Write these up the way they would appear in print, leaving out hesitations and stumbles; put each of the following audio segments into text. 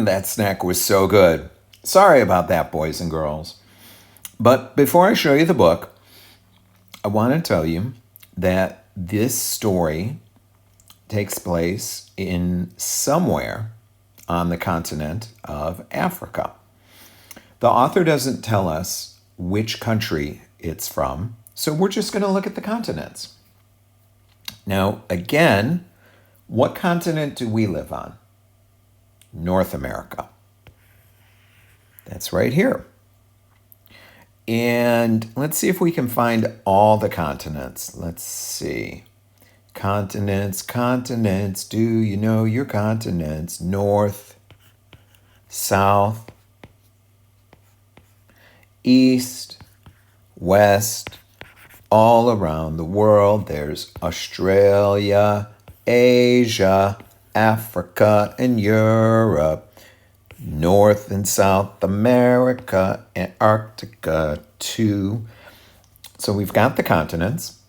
That snack was so good. Sorry about that, boys and girls. But before I show you the book, I want to tell you that this story takes place in somewhere on the continent of Africa. The author doesn't tell us which country it's from, so we're just going to look at the continents. Now, again, what continent do we live on? North America. That's right here. And let's see if we can find all the continents. Let's see. Continents, continents, do you know your continents? North, south, east, west, all around the world. There's Australia, Asia, Africa, and Europe. North and South America, Antarctica too. So we've got the continents.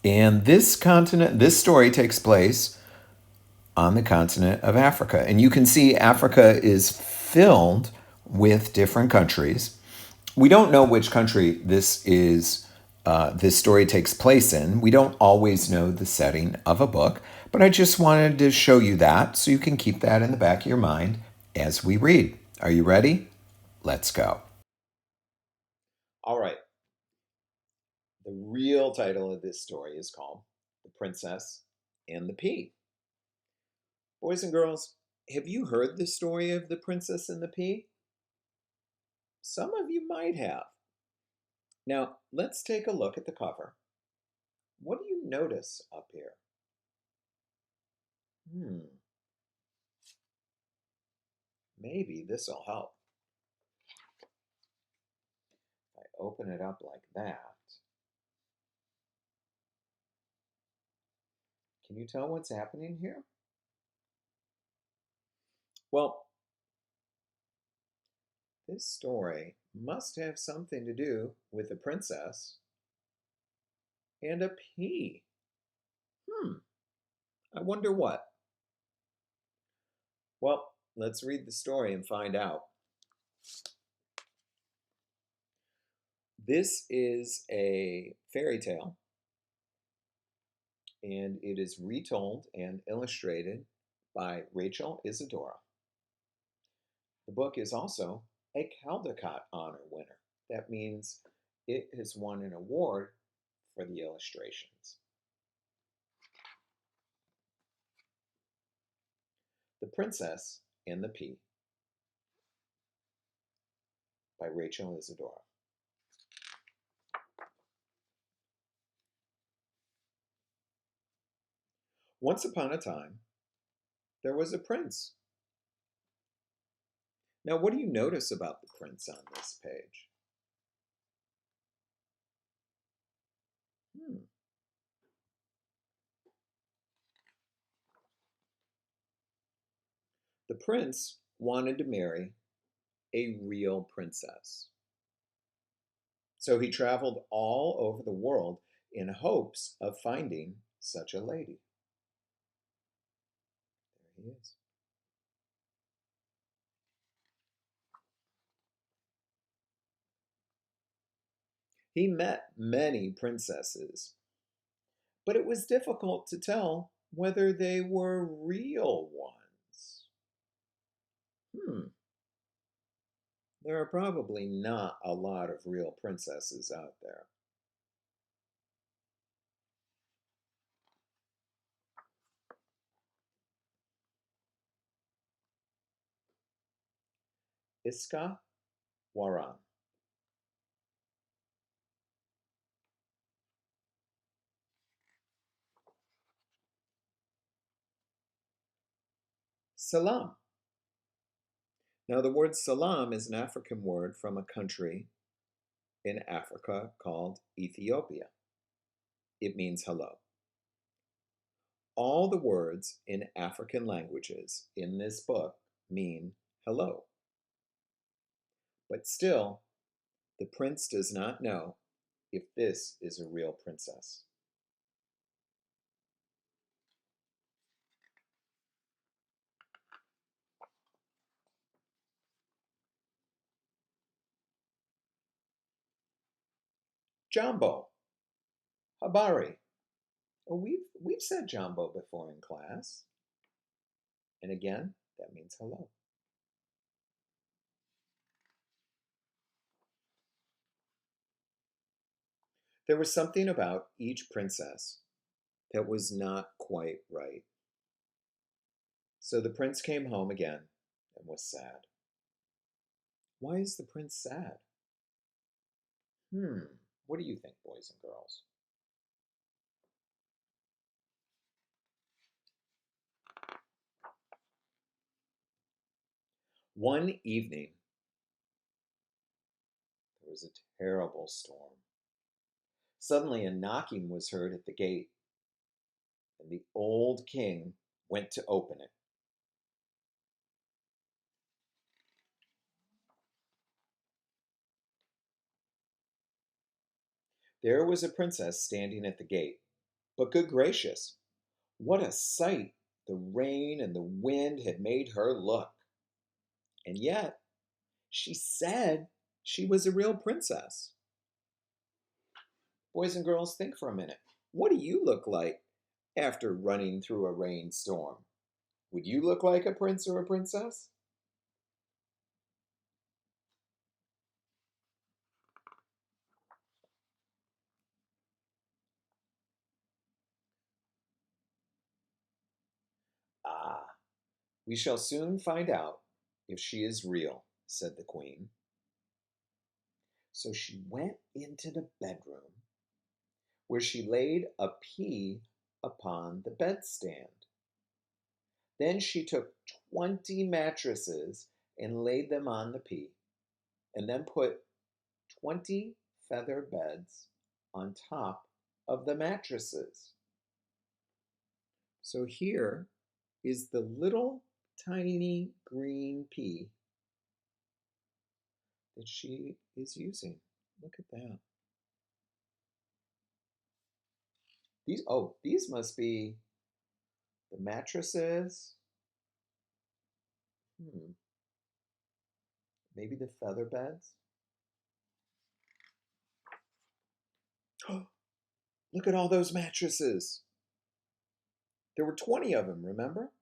And this story takes place on the continent of Africa. And you can see Africa is filled with different countries. We don't know which country this story takes place in. We don't always know the setting of a book, but I just wanted to show you that so you can keep that in the back of your mind as we read. Are you ready? Let's go. All right. The real title of this story is called The Princess and the Pea. Boys and girls, have you heard the story of The Princess and the Pea? Some of you might have. Now, let's take a look at the cover. What do you notice up here? Maybe this will help. If I open it up like that, can you tell what's happening here? Well, this story must have something to do with a princess and a pea. I wonder what. Well, let's read the story and find out. This is a fairy tale, and it is retold and illustrated by Rachel Isadora. The book is also a Caldecott Honor winner. That means it has won an award for the illustrations. The Princess and the Pea by Rachel Isadora. Once upon a time, there was a prince. Now, what do you notice about the prince on this page? The prince wanted to marry a real princess. So he traveled all over the world in hopes of finding such a lady. There he is. He met many princesses, but it was difficult to tell whether they were real ones. There are probably not a lot of real princesses out there. Iska Waran. Salam. Now, the word salam is an African word from a country in Africa called Ethiopia. It means hello. All the words in African languages in this book mean hello. But still, the prince does not know if this is a real princess. Jambo, habari. Oh, we've said Jambo before in class. And again, that means hello. There was something about each princess that was not quite right. So the prince came home again and was sad. Why is the prince sad? What do you think, boys and girls? One evening, there was a terrible storm. Suddenly, a knocking was heard at the gate, and the old king went to open it. There was a princess standing at the gate. But good gracious, what a sight the rain and the wind had made her look! And yet, she said she was a real princess. Boys and girls, think for a minute. What do you look like after running through a rainstorm? Would you look like a prince or a princess? Ah, we shall soon find out if she is real, said the queen. So she went into the bedroom, where she laid a pea upon the bedstand. Then she took 20 mattresses and laid them on the pea, and then put 20 feather beds on top of the mattresses. So here is the little tiny green pea that she is using. Look at that. These must be the mattresses. Maybe the feather beds. Look at all those mattresses. There were 20 of them, remember?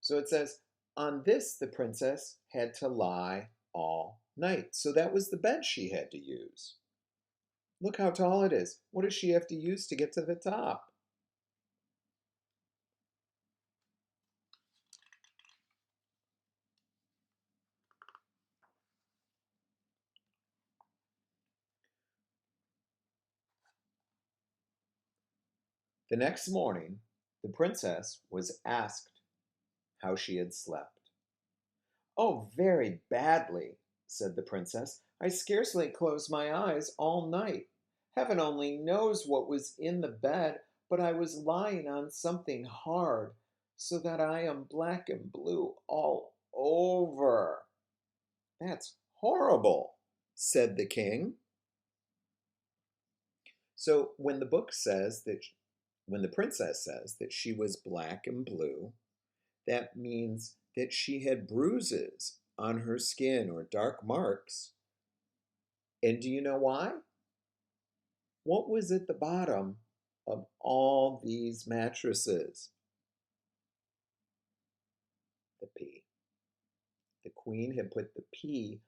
So it says, on this the princess had to lie all night. So that was the bed she had to use. Look how tall it is. What does she have to use to get to the top? The next morning, the princess was asked how she had slept. Oh, very badly, said the princess. I scarcely closed my eyes all night. Heaven only knows what was in the bed, but I was lying on something hard, so that I am black and blue all over. That's horrible, said the king. So when the book says that, when the princess says that she was black and blue, that means that she had bruises on her skin or dark marks. And do you know why? What was at the bottom of all these mattresses? The pea. The queen had put the pea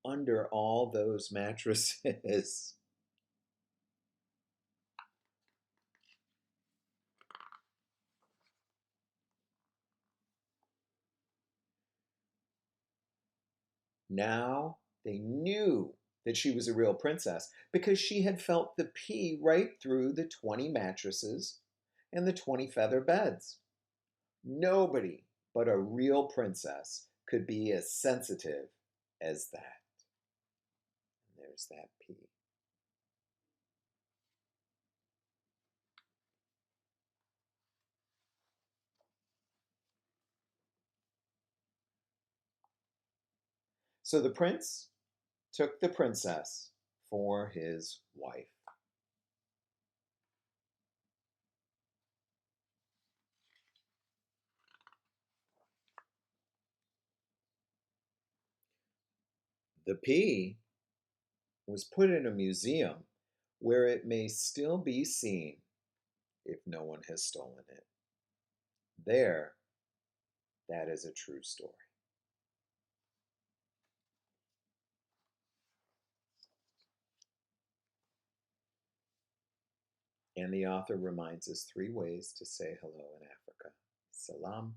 under all those mattresses. Now they knew that she was a real princess because she had felt the pea right through the 20 mattresses and the 20 feather beds. Nobody but a real princess could be as sensitive as that. And there's that P. So the prince took the princess for his wife. The P was put in a museum where it may still be seen if no one has stolen it. There, that is a true story. And the author reminds us 3 ways to say hello in Africa. Salam,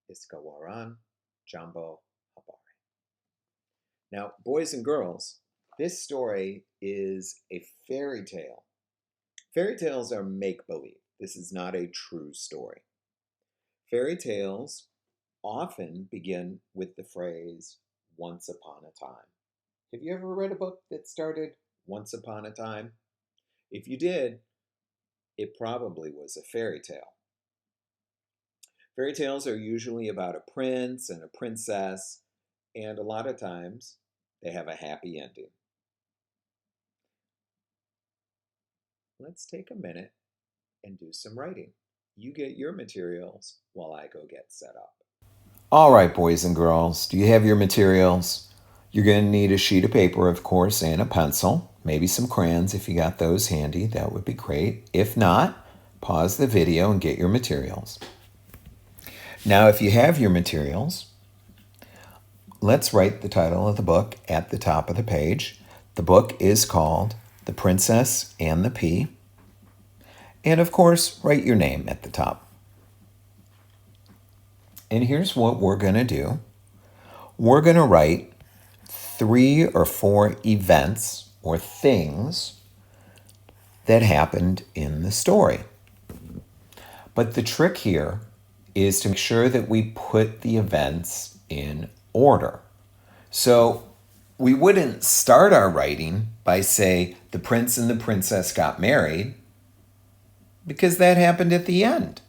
Iskawaran, Jambo, Habari. Now, boys and girls, this story is a fairy tale. Fairy tales are make-believe. This is not a true story. Fairy tales often begin with the phrase, once upon a time. Have you ever read a book that started once upon a time? If you did, it probably was a fairy tale. Fairy tales are usually about a prince and a princess, and a lot of times they have a happy ending. Let's take a minute and do some writing. You get your materials while I go get set up. All right, boys and girls, do you have your materials? You're going to need a sheet of paper, of course, and a pencil. Maybe some crayons if you got those handy. That would be great. If not, pause the video and get your materials. Now, if you have your materials, let's write the title of the book at the top of the page. The book is called The Princess and the Pea. And of course, write your name at the top. And here's what we're going to do. We're going to write 3 or 4 events or things that happened in the story. But the trick here is to make sure that we put the events in order. So we wouldn't start our writing by say the prince and the princess got married, because that happened at the end.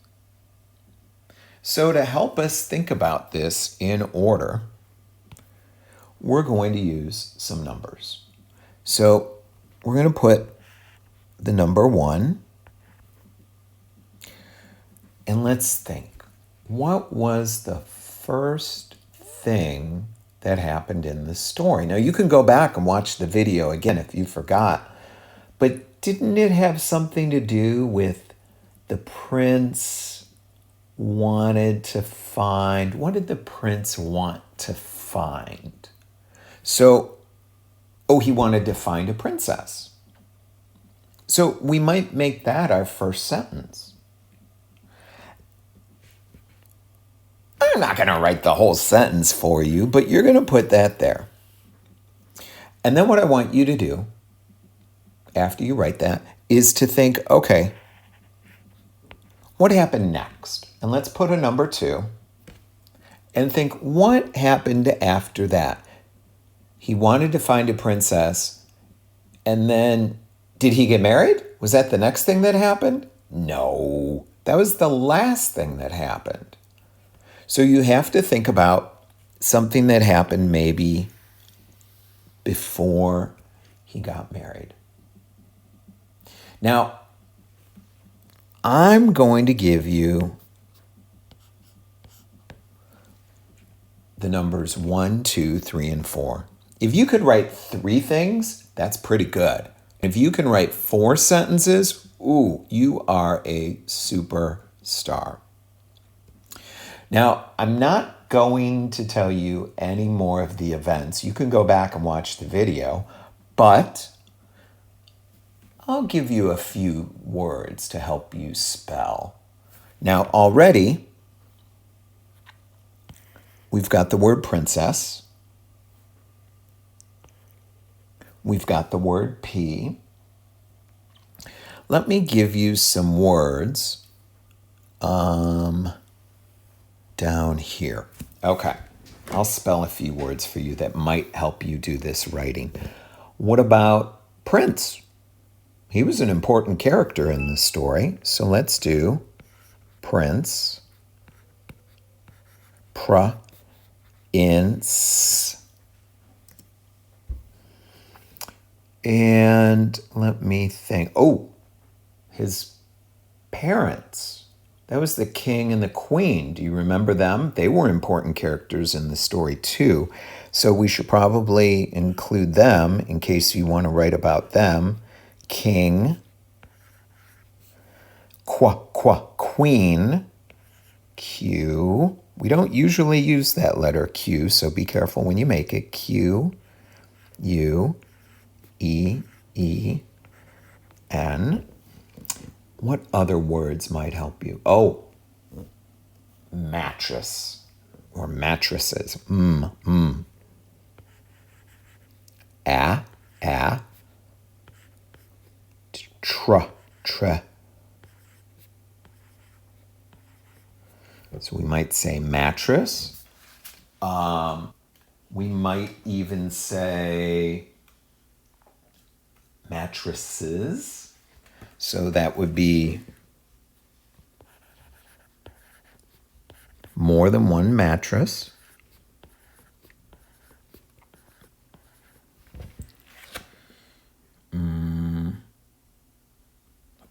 So to help us think about this in order, we're going to use some numbers. So we're going to put the number 1, and let's think. What was the first thing that happened in the story? Now you can go back and watch the video again if you forgot, but didn't it have something to do with the prince wanted to find? What did the prince want to find? So, he wanted to find a princess. So we might make that our first sentence. I'm not going to write the whole sentence for you, but you're going to put that there. And then what I want you to do after you write that is to think, okay, what happened next? And let's put a number 2 and think, what happened after that? He wanted to find a princess, and then did he get married? Was that the next thing that happened? No, that was the last thing that happened. So you have to think about something that happened maybe before he got married. Now, I'm going to give you the numbers 1, 2, 3, and 4. If you could write 3 things, that's pretty good. If you can write 4 sentences, ooh, you are a superstar. Now, I'm not going to tell you any more of the events. You can go back and watch the video, but I'll give you a few words to help you spell. Now, already, we've got the word princess. We've got the word P. Let me give you some words to down here. Okay. I'll spell a few words for you that might help you do this writing. What about Prince? He was an important character in the story. So let's do Prince. Ince. And let me think. Oh, his parents. That was the king and the queen. Do you remember them? They were important characters in the story too. So we should probably include them in case you want to write about them. King, queen, Q. We don't usually use that letter Q, so be careful when you make it. Q, U, E, E, N. What other words might help you? Oh, mattress or mattresses. A, tre. So we might say mattress. We might even say mattresses. So that would be more than one mattress.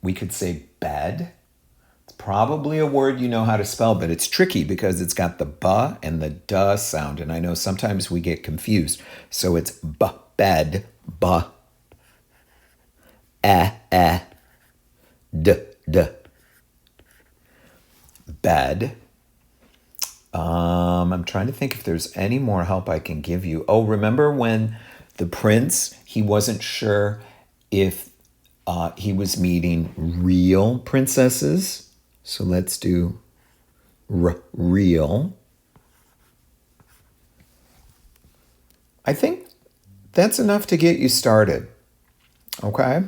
We could say bed. It's probably a word you know how to spell, but it's tricky because it's got the b and the duh sound. And I know sometimes we get confused. So it's bed, d. Bed. I'm trying to think if there's any more help I can give you. Oh, remember when the prince, he wasn't sure if he was meeting real princesses. So let's do real. I think that's enough to get you started. Okay?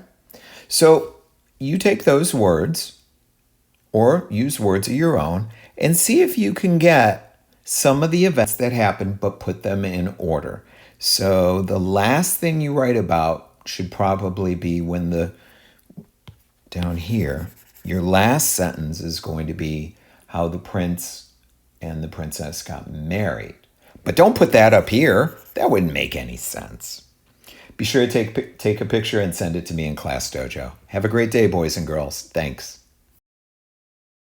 So you take those words or use words of your own and see if you can get some of the events that happened, but put them in order. So the last thing you write about should probably be down here, your last sentence is going to be how the prince and the princess got married. But don't put that up here. That wouldn't make any sense. Be sure to take a picture and send it to me in ClassDojo. Have a great day, boys and girls. Thanks.